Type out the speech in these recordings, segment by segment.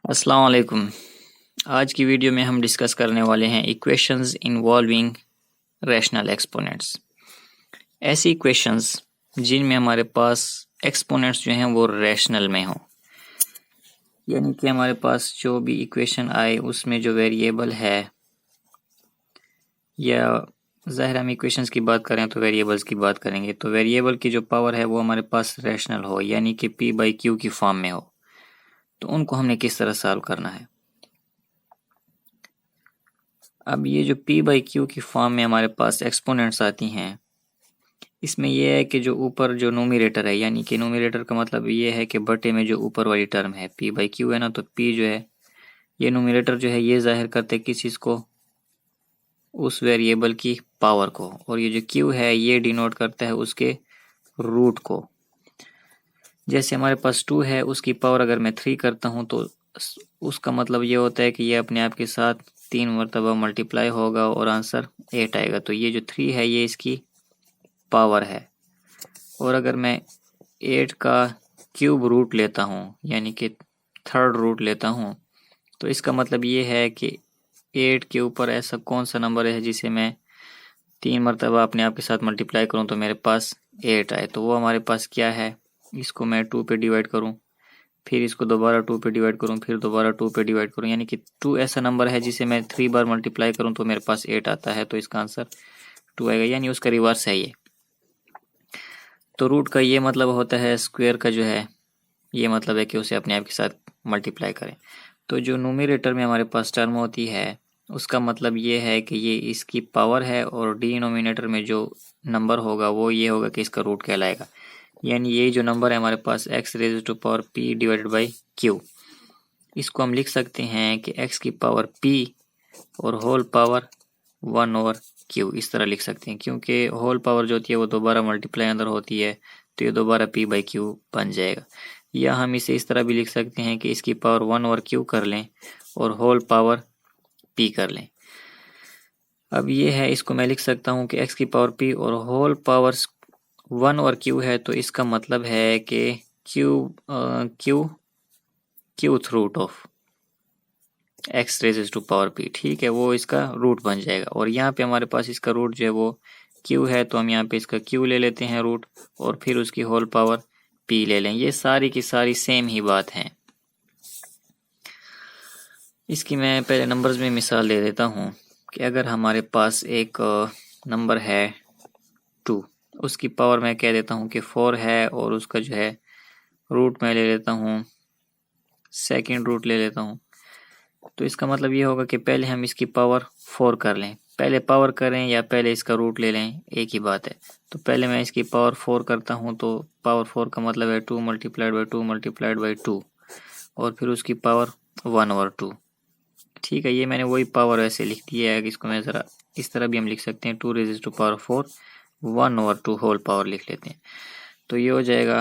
अस्सलाम वालेकुम। आज की वीडियो में हम डिस्कस करने वाले हैं इक्वेशंस इन्वॉल्विंग रैशनल एक्सपोनेंट्स। ऐसी इक्वेशंस जिनमें हमारे पास एक्सपोनेंट्स जो हैं वो रैशनल में हो, यानी कि हमारे पास जो भी इक्वेशन आए उसमें जो वेरिएबल है, या ज़ाहिर हम इक्वेशंस की बात करें तो वेरिएबल्स की बात करेंगे, तो वेरिएबल की जो पावर है वो हमारे पास रैशनल हो, यानी कि p बाई क्यू की फॉर्म में हो। तो उनको हमने किस तरह सॉल्व करना है। अब ये जो p बाई क्यू की फॉर्म में हमारे पास एक्सपोनेंट्स आती हैं, इसमें यह है कि जो ऊपर जो नोमिनेटर है, यानी कि नोमिनेटर का मतलब ये है कि बटे में जो ऊपर वाली टर्म है p बाई क्यू है ना, तो p जो है ये नोमिनेटर जो है ये जाहिर करते हैं किस चीज़ को, उस वेरिएबल की पावर को, और ये जो q है ये डिनोट करता है उसके रूट को। जैसे हमारे पास 2 है, उसकी पावर अगर मैं 3 करता हूँ तो उसका मतलब ये होता है कि ये अपने आप के साथ 3 मरतबा मल्टीप्लाई होगा और आंसर 8 आएगा। तो ये जो 3 है ये इसकी पावर है। और अगर मैं 8 का क्यूब रूट लेता हूँ, यानी कि थर्ड रूट लेता हूँ, तो इसका मतलब ये है कि 8 के ऊपर ऐसा कौन सा नंबर है जिसे मैं 3 मरतबा अपने आप के साथ मल्टीप्लाई करूँ तो मेरे पास 8 आए। तो वो हमारे पास क्या है, इसको मैं 2 पे डिवाइड करूँ, फिर इसको दोबारा 2 पे डिवाइड करूँ, फिर दोबारा 2 पे डिवाइड करूँ, यानी कि 2 ऐसा नंबर है जिसे मैं 3 बार मल्टीप्लाई करूँ तो मेरे पास 8 आता है। तो इसका आंसर 2 आएगा, यानी उसका रिवर्स है ये। तो रूट का ये मतलब होता है, स्क्वायर का जो है ये मतलब है कि उसे अपने आप के साथ मल्टीप्लाई करें। तो जो न्यूमरेटर में हमारे पास टर्म होती है उसका मतलब ये है कि ये इसकी पावर है, और डिनोमिनेटर में जो नंबर होगा वो ये होगा कि इसका रूट कहलाएगा। यानी ये जो नंबर है हमारे पास x raise to power p divided by q, इसको हम लिख सकते हैं कि x की पावर p और होल पावर 1 ओवर q, इस तरह लिख सकते हैं, क्योंकि होल पावर जो होती है वो दोबारा मल्टीप्लाई अंदर होती है, तो ये दोबारा p बाई क्यू बन जाएगा। या हम इसे इस तरह भी लिख सकते हैं कि इसकी पावर 1 ओवर q कर लें और होल पावर p कर लें। अब ये है, इसको मैं लिख सकता हूँ कि x की पावर p और होल पावर 1 ओवर q है, तो इसका मतलब है कि qth root of x raise to power p, ठीक है, वो इसका रूट बन जाएगा। और यहाँ पे हमारे पास इसका रूट जो है वो q है, तो हम यहाँ पे इसका q ले लेते हैं रूट, और फिर उसकी होल पावर p ले लें। ये सारी की सारी सेम ही बात है। इसकी मैं पहले नंबर्स में मिसाल दे देता हूँ कि अगर हमारे पास एक नंबर है 2, उसकी पावर मैं कह देता हूँ कि 4 है, और उसका जो है रूट मैं ले लेता हूँ, सेकंड रूट ले लेता हूँ। तो इसका मतलब ये होगा कि पहले हम इसकी पावर 4 कर लें, पहले पावर करें या पहले इसका रूट ले लें, एक ही बात है। तो पहले मैं इसकी पावर 4 करता हूँ, तो पावर 4 का मतलब है 2 मल्टीप्लाइड बाई 2 मल्टीप्लाइड बाई 2, और फिर उसकी पावर 1 ओवर 2। ठीक है, ये मैंने वही पावर ऐसे लिख दिया है। इसको मैं ज़रा इस तरह भी हम लिख सकते हैं, 2 raise to power 4 1 over 2 whole power लिख लेते हैं। तो ये हो जाएगा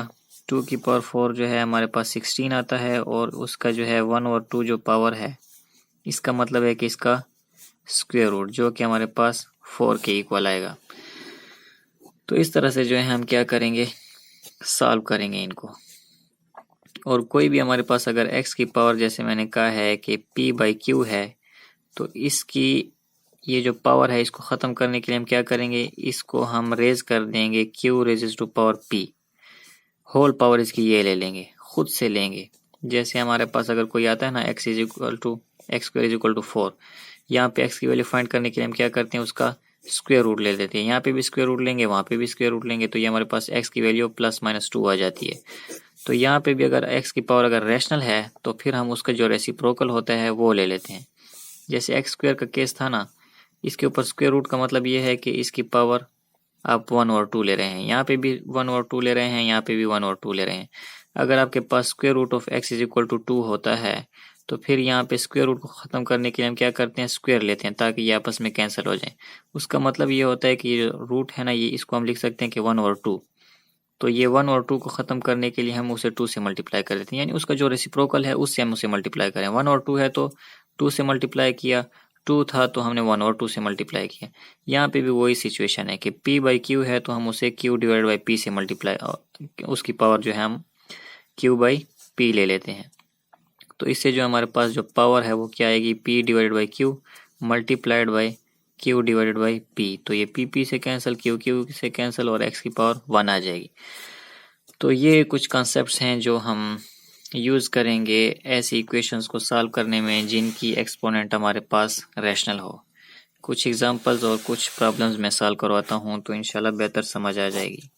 2 की पावर 4 जो है हमारे पास 16 आता है, और उसका जो है 1 ओवर 2 जो पावर है, इसका मतलब है कि इसका स्क्वायर रूट, जो कि हमारे पास 4 के इक्वल आएगा। तो इस तरह से जो है हम क्या करेंगे, सॉल्व करेंगे इनको। और कोई भी हमारे पास अगर x की पावर, जैसे मैंने कहा है कि p बाई क्यू है, तो इसकी ये जो पावर है इसको ख़त्म करने के लिए हम क्या करेंगे, इसको हम रेज कर देंगे q raise to power p, whole power इसकी ये ले लेंगे, खुद से लेंगे। जैसे हमारे पास अगर कोई आता है ना x is equal to X square is equal to 4, यहाँ पे x की वैल्यू फाइंड करने के लिए हम क्या करते हैं, उसका स्क्वायर रूट ले लेते हैं। यहाँ पे भी स्क्वायर रूट लेंगे, वहाँ पे भी स्क्वायर रूट लेंगे, तो ये हमारे पास x की वैल्यू प्लस माइनस 2 आ जाती है। तो यहाँ पे भी अगर x की पावर अगर रैशनल है तो फिर हम उसका जो रेसिप्रोकल होता है वो ले लेते हैं। जैसे एक्स स्क्वायर का केस था ना, इसके ऊपर स्क्वायर रूट का मतलब ये है कि इसकी पावर आप 1 और 2 ले रहे हैं, यहाँ पे भी 1 और 2 ले रहे हैं, यहाँ पे भी 1 और 2 ले रहे हैं। अगर आपके पास square root of x is equal to 2 होता है, तो फिर यहाँ पे स्क्वायर रूट को ख़त्म करने के लिए हम क्या करते हैं, स्क्वायर लेते हैं, ताकि ये आपस में कैंसिल हो जाए। उसका मतलब ये होता है कि ये रूट है ना, ये इसको हम लिख सकते हैं कि 1 और 2। तो ये 1 और 2 को ख़त्म करने के लिए हम उसे 2 से मल्टीप्लाई कर देते हैं, यानी उसका जो रेसिप्रोकल है उससे हम उसे मल्टीप्लाई करें। 1 और 2 है तो 2 से मल्टीप्लाई किया, 2 था तो हमने 1 और 2 से मल्टीप्लाई किया। यहाँ पे भी वही सिचुएशन है कि p बाई क्यू है, तो हम उसे q डिवाइड बाई p से मल्टीप्लाई, उसकी पावर जो है हम q बाई p ले लेते हैं। तो इससे जो हमारे पास जो पावर है वो क्या आएगी, P divided by Q multiplied by Q divided by P। तो ये P से कैंसिल, Q से कैंसिल और x की पावर 1 आ जाएगी। तो ये कुछ कॉन्सेप्ट्स हैं जो हम यूज़ करेंगे ऐसी इक्वेशंस को सॉल्व करने में जिनकी एक्सपोनेंट हमारे पास रैशनल हो। कुछ एग्जांपल्स और कुछ प्रॉब्लम्स मैं सॉल्व करवाता हूँ तो इंशाल्लाह बेहतर समझ आ जाएगी।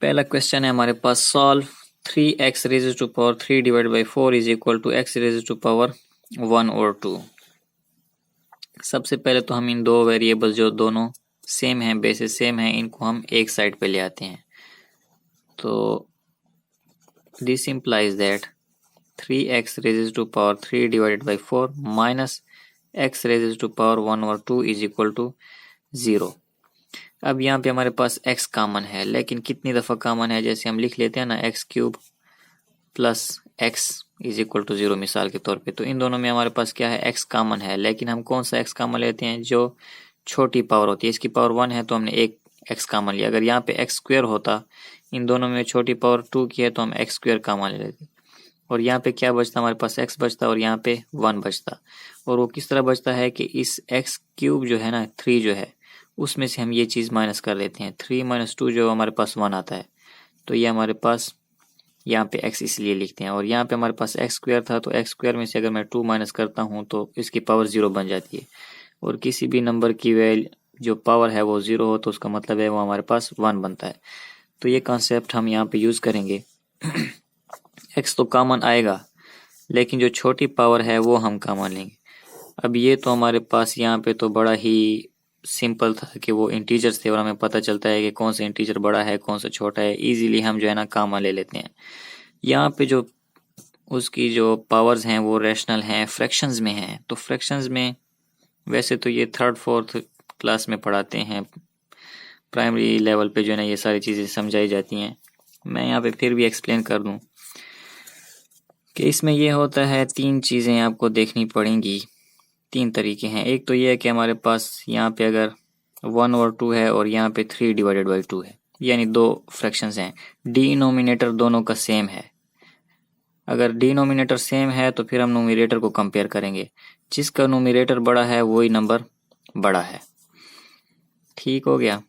पहला क्वेश्चन है हमारे पास, solve 3x raise to power 3 divide by 4 is equal to x raise to power 1 और 2। सबसे पहले तो हम इन दो वेरिएबल जो दोनों सेम हैं, बेसिस सेम हैं, इनको हम एक साइड पे ले आते हैं। तो this implies that 3x raise to power 3 divided by 4 minus x raise to power 1 और 2 इज इक्वल टू 0। अब यहाँ पे हमारे पास x कॉमन है, लेकिन कितनी दफ़ा कॉमन है, जैसे हम लिख लेते हैं ना x cube plus x is equal to 0 मिसाल के तौर पे। तो इन दोनों में हमारे पास क्या है, x कॉमन है, लेकिन हम कौन सा x कॉमन लेते हैं, जो छोटी पावर होती है। इसकी पावर 1 है तो हमने एक x कॉमन लिया। अगर यहाँ पे x स्क्वायर होता, इन दोनों में छोटी पावर 2 की है तो हम x स्क्वायर कॉमन ले लेते, और यहाँ पे क्या बचता, हमारे पास x बचता और यहाँ पे 1 बचता। और वो किस तरह बचता है कि इस x क्यूब जो है ना 3 जो है उसमें से हम ये चीज़ माइनस कर लेते हैं। 3 माइनस 2 जो हमारे पास 1 आता है, तो ये हमारे पास यहाँ पे x इसलिए लिखते हैं। और यहाँ पे हमारे पास x स्क्वायर था, तो x स्क्वायर में से अगर मैं 2 माइनस करता हूँ तो इसकी पावर 0 बन जाती है। और किसी भी नंबर की वैल्यू जो पावर है वो 0 हो तो उसका मतलब है वो हमारे पास 1 बनता है। तो ये कॉन्सेप्ट हम यहाँ पे यूज़ करेंगे। x तो कॉमन आएगा, लेकिन जो छोटी पावर है वो हम कॉमन लेंगे। अब ये तो हमारे पास यहाँ पे तो बड़ा ही सिंपल था कि वो इंटीजर्स थे और हमें पता चलता है कि कौन सा इंटीजर बड़ा है कौन सा छोटा है, इजीली हम जो है ना कॉमन ले लेते हैं। यहाँ पे जो उसकी जो पावर्स हैं वो रैशनल हैं, फ्रैक्शंस में हैं। तो फ्रैक्शंस में वैसे तो ये 3rd 4th क्लास में पढ़ाते हैं, प्राइमरी लेवल पे जो है ना ये सारी चीज़ें समझाई जाती हैं। मैं यहाँ पे फिर भी एक्सप्लेन कर दूँ कि इसमें ये होता है, 3 चीज़ें आपको देखनी पड़ेंगी, 3 तरीके हैं। एक तो ये है कि हमारे पास यहाँ पे अगर 1 और 2 है और यहाँ पे 3 डिवाइडेड बाई 2 है, यानी 2 फ्रैक्शंस हैं, डिनोमिनेटर दोनों का सेम है। अगर डिनोमिनेटर सेम है तो फिर हम न्यूमरेटर को कंपेयर करेंगे, जिसका न्यूमरेटर बड़ा है वही नंबर बड़ा है। ठीक हो गया।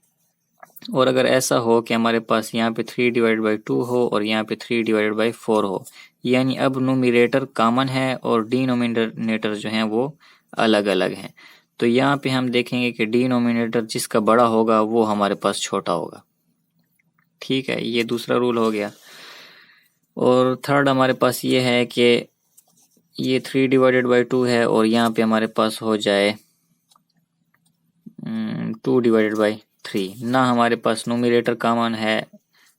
और अगर ऐसा हो कि हमारे पास यहाँ पे 3 डिवाइडेड बाई 2 हो और यहाँ पे 3 डिवाइडेड बाई 4 हो, यानी अब न्यूमरेटर कॉमन है और डिनोमिनेटर जो हैं वो अलग अलग हैं। तो यहाँ पे हम देखेंगे कि डिनोमिनेटर जिसका बड़ा होगा वो हमारे पास छोटा होगा। ठीक है, ये दूसरा रूल हो गया। और थर्ड हमारे पास ये है कि ये 3 डिवाइडेड बाई 2 है और यहाँ पे हमारे पास हो जाए 2 डिवाइडेड बाई 3। ना हमारे पास न्यूमरेटर कॉमन है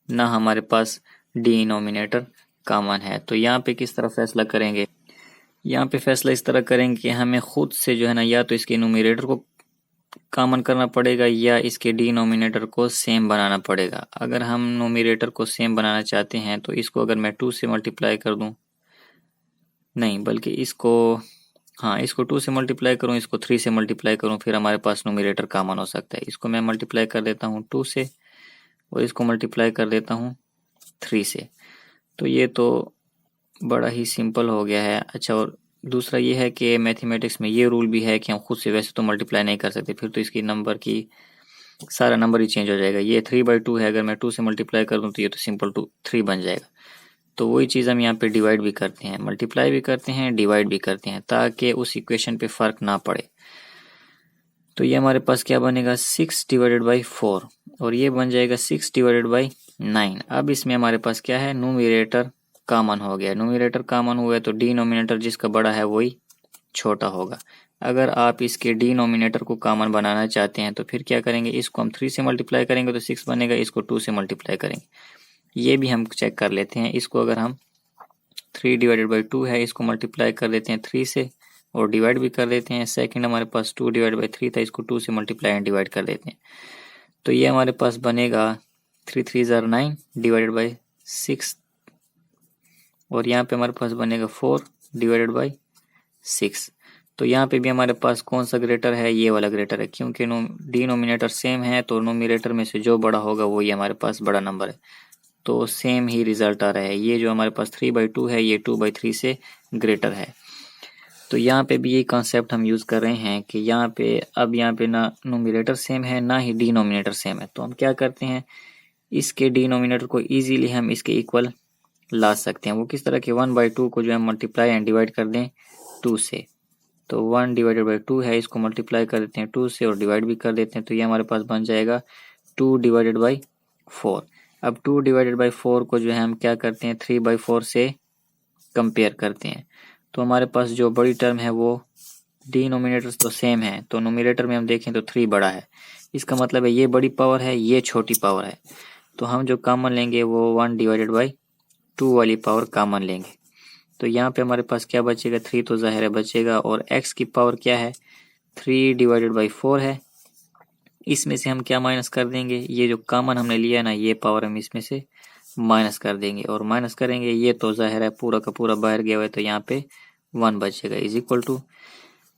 ना हमारे पास डिनोमिनेटर कॉमन है। तो यहाँ पे किस तरह फैसला करेंगे, यहाँ पे फैसला इस तरह करेंगे कि हमें खुद से जो है ना या तो इसके न्यूमरेटर को कॉमन करना पड़ेगा या इसके डिनोमिनेटर को सेम बनाना पड़ेगा। अगर हम न्यूमरेटर को सेम बनाना चाहते हैं तो इसको अगर मैं 2 से मल्टीप्लाई कर दूं, नहीं बल्कि इसको, हाँ इसको 2 से मल्टीप्लाई करूं, इसको 3 से मल्टीप्लाई करूं, फिर हमारे पास न्यूमरेटर कॉमन हो सकता है। इसको मैं मल्टीप्लाई कर देता हूं 2 से और इसको मल्टीप्लाई कर देता हूं 3 से। तो ये तो बड़ा ही सिंपल हो गया है। अच्छा, और दूसरा ये है कि मैथमेटिक्स में ये रूल भी है कि हम खुद से वैसे तो मल्टीप्लाई नहीं कर सकते, फिर तो इसकी नंबर की सारा नंबर ही चेंज हो जाएगा। ये 3/2 है, अगर मैं 2 से मल्टीप्लाई कर दूं तो ये तो सिंपल 3 बन जाएगा। तो वही चीज़ हम यहाँ पे डिवाइड भी करते हैं, मल्टीप्लाई भी करते हैं, डिवाइड भी करते हैं, ताकि उस इक्वेशन पे फ़र्क ना पड़े। तो ये हमारे पास क्या बनेगा, 6 डिवाइडेड बाई 4 और ये बन जाएगा 6 डिवाइडेड बाई 9। अब इसमें हमारे पास क्या है, न्यूमरेटर कॉमन हो गया। न्यूमरेटर कॉमन हुआ है तो डिनोमिनेटर जिसका बड़ा है वही छोटा होगा। अगर आप इसके डिनोमिनेटर को कॉमन बनाना चाहते हैं तो फिर क्या करेंगे, इसको हम 3 से मल्टीप्लाई करेंगे तो 6 बनेगा, इसको 2 से मल्टीप्लाई करेंगे। ये भी हम चेक कर लेते हैं। इसको अगर हम 3 डिवाइडेड बाई 2 है, इसको मल्टीप्लाई कर देते हैं 3 से और डिवाइड भी कर देते हैं। सेकंड हमारे पास 2 डिवाइड बाई 3 था, इसको 2 से मल्टीप्लाई एंड डिवाइड कर देते हैं। तो ये हमारे पास बनेगा 3 3 ज़ार 9 डिवाइडेड बाई 6 और यहाँ पे हमारे पास बनेगा 4 डिवाइडेड बाई 6। तो यहाँ पे भी हमारे पास कौन सा ग्रेटर है, ये वाला ग्रेटर है, क्योंकि डिनोमिनेटर सेम है तो न्यूमरेटर में से जो बड़ा होगा वही हमारे पास बड़ा नंबर है। तो सेम ही रिजल्ट आ रहा है। ये जो हमारे पास 3/2 है ये 2/3 से ग्रेटर है। तो यहाँ पे भी ये कॉन्सेप्ट हम यूज़ कर रहे हैं कि यहाँ पे ना नोमिनेटर सेम है ना ही डिनोमिनेटर सेम है। तो हम क्या करते हैं, इसके डिनोमिनेटर को इजीली हम इसके इक्वल ला सकते हैं। वो किस तरह के, 1/2 को जो है मल्टीप्लाई एंड डिवाइड कर दें 2 से। तो 1/2 है, इसको मल्टीप्लाई कर देते हैं 2 से और डिवाइड भी कर देते हैं। तो ये हमारे पास बन जाएगा 2/4। अब 2/4 को जो है हम क्या करते हैं 3/4 से कंपेयर करते हैं। तो हमारे पास जो बड़ी टर्म है वो डिनोमिनेटर्स तो सेम है, तो नोमिनेटर में हम देखें तो 3 बड़ा है। इसका मतलब है ये बड़ी पावर है, ये छोटी पावर है। तो हम जो कॉमन लेंगे वो 1/2 वाली पावर कॉमन लेंगे। तो यहाँ पे हमारे पास क्या बचेगा, 3 तो जाहिर है बचेगा, और x की पावर क्या है 3/4 है। इसमें से हम क्या माइनस कर देंगे, ये जो कॉमन हमने लिया ना ये पावर हम इसमें से माइनस कर देंगे, और माइनस करेंगे ये तो जाहिर है पूरा का पूरा बाहर गया हुआ है, तो यहाँ पे 1 बचेगा इज इक्वल टू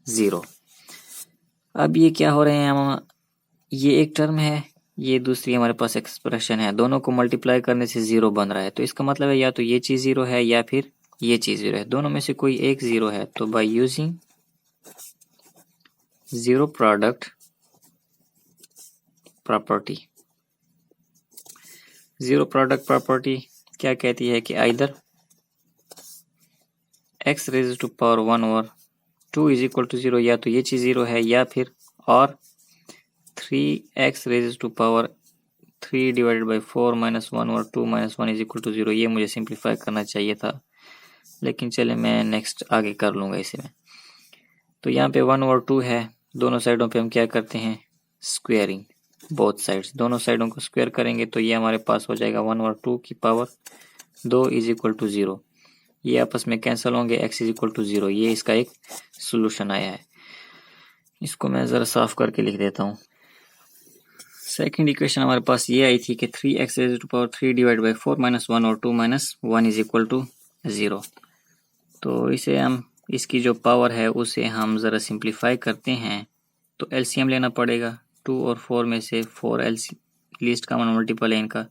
0। अब ये क्या हो रहे हैं हम, ये एक टर्म है, ये दूसरी हमारे पास एक्सप्रेशन है, दोनों को मल्टीप्लाई करने से 0 बन रहा है। तो इसका मतलब है या तो ये चीज़ 0 है या फिर ये चीज़ 0 है, दोनों में से कोई एक 0 है। तो by using zero product property, zero product property क्या कहती है कि either x raise to power 1/2 is equal to 0, या तो ये चीज़ 0 है या फिर और 3x raise to power 3/4 -1/2 -1 is equal to 0। ये मुझे सिंप्लीफाई करना चाहिए था, लेकिन चले मैं नेक्स्ट आगे कर लूँगा इसे में। तो यहाँ पे 1/2 है, दोनों साइडों पे हम क्या करते हैं स्क्वेयरिंग, बोथ साइड्स, दोनों साइडों को स्क्वायर करेंगे। तो ये हमारे पास हो जाएगा 1/2 की पावर 2 इज इक्वल टू 0। ये आपस में कैंसिल होंगे, x इज इक्वल टू 0। ये इसका एक सोल्यूशन आया है। इसको मैं ज़रा साफ करके लिख देता हूँ। सेकंड इक्वेशन हमारे पास ये आई थी कि 3x raise to power 3/4 -1/2 -1 is equal to 0। तो इसे हम, इसकी जो पावर है उसे हम ज़रा सिंप्लीफाई करते हैं। तो एलसीएम लेना पड़ेगा, 2 और 4 में से 4 लीस्ट कॉमन मल्टीपल है इनका,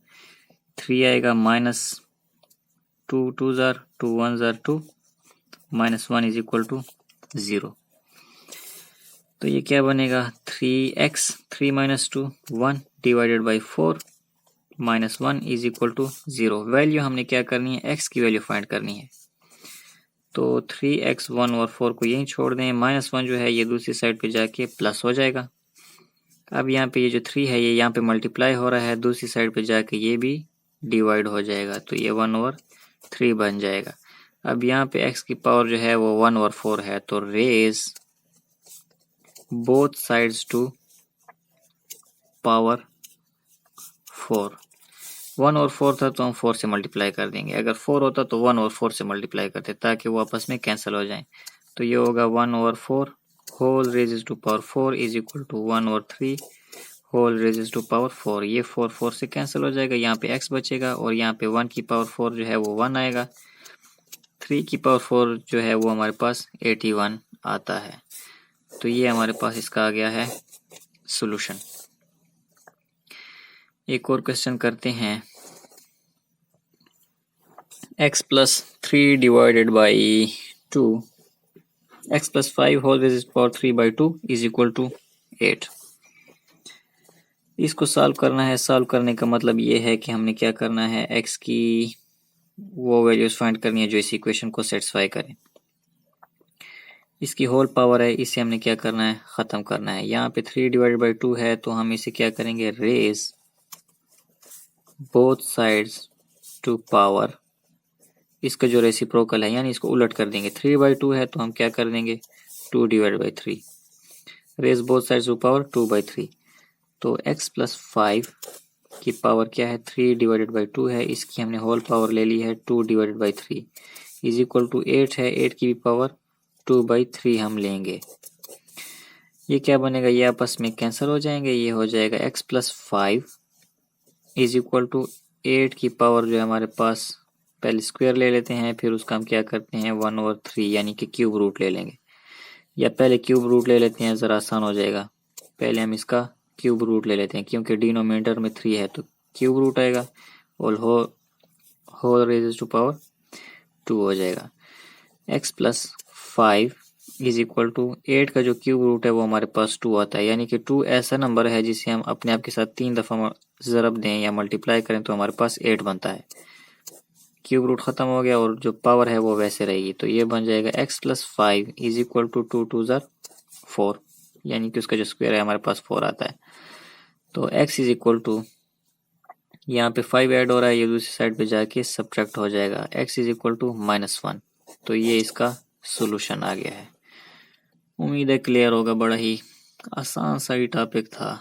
3 आएगा, -2 2 ज़ार 2 1 ज़ार 2 -1 इज इक्वल टू 0। तो ये क्या बनेगा 3x 3 - 2 1/4 -1 is equal to 0। Value हमने क्या करनी है, x की वैल्यू फाइंड करनी है। तो 3x 1 और 4 को यहीं छोड़ दें, -1 जो है ये दूसरी साइड पे जाके प्लस हो जाएगा। अब यहाँ पे ये जो 3 है ये यहाँ पे मल्टीप्लाई हो रहा है, दूसरी साइड पे जाके ये भी डिवाइड हो जाएगा, तो ये 1/3 बन जाएगा। अब यहाँ पे x की पावर जो है वो 1/4 है, तो raise both sides to power 4। 1 और 4 था तो हम 4 से मल्टीप्लाई कर देंगे, अगर 4 होता तो 1 और 4 से मल्टीप्लाई करते ताकि वो आपस में कैंसिल हो जाएं। तो ये होगा 1/4 whole raise to power 4 is equal to 1/3 whole raise to power 4। ये 4 4 से कैंसिल हो जाएगा, यहाँ पे x बचेगा, और यहाँ पे 1 की पावर 4 जो है वो 1 आएगा, 3 की पावर 4 जो है वो हमारे पास 81 आता है। तो ये हमारे पास इसका आ गया है सॉल्यूशन। एक और क्वेश्चन करते हैं, x + 3 divided by 2 x + 5 whole raise to power 3/2 is equal to 8। इसको सॉल्व करना है। सॉल्व करने का मतलब ये है कि हमने क्या करना है, x की वो वैल्यूज फाइंड करनी है जो इस इक्वेशन को सेटिस्फाई करें। इसकी होल पावर है, इसे हमने क्या करना है ख़त्म करना है। यहाँ पे 3/2 है तो हम इसे क्या करेंगे, raise both sides to power, इसका जो रेसिप्रोकल है यानी इसको उलट कर देंगे। 3/2 है तो हम क्या कर देंगे 2/3, raise both sides to power 2/3। तो x + 5 की पावर क्या है 3/2 है, इसकी हमने होल पावर ले ली है 2/3 इज इक्वल टू 8 है, 8 की भी पावर 2/3 हम लेंगे। ये क्या बनेगा, ये आपस में कैंसिल हो जाएंगे, ये हो जाएगा x + 5 इज इक्वल टू 8 की पावर जो है हमारे पास, पहले स्क्वायर ले लेते हैं फिर उसका हम क्या करते हैं 1/3 यानी कि क्यूब रूट ले लेंगे, या पहले क्यूब रूट ले लेते हैं ज़रा आसान हो जाएगा। पहले हम इसका क्यूब रूट ले लेते हैं क्योंकि डिनोमिनेटर में 3 है तो क्यूब रूट आएगा, और होल रेज टू पावर 2 हो जाएगा। x plus 5 is equal to 8 का जो क्यूब रूट है वो हमारे पास 2 आता है, यानी कि 2 ऐसा नंबर है जिसे हम अपने आप के साथ 3 दफ़ा ज़रब दें या मल्टीप्लाई करें तो हमारे पास 8 बनता है। क्यूब रूट ख़त्म हो गया और जो पावर है वो वैसे रहेगी, तो ये बन जाएगा x plus 5 is equal to 2 2 ज़र 4, यानी कि उसका जो स्क्वायर है हमारे पास 4 आता है। तो x इज इक्वल टू, यहाँ पे 5 ऐड हो रहा है, ये दूसरी साइड पे जाके सब्ट्रैक्ट हो जाएगा, x इज इक्वल टू -1। तो ये इसका सोल्यूशन आ गया है। उम्मीद है क्लियर होगा, बड़ा ही आसान सा ही टॉपिक था।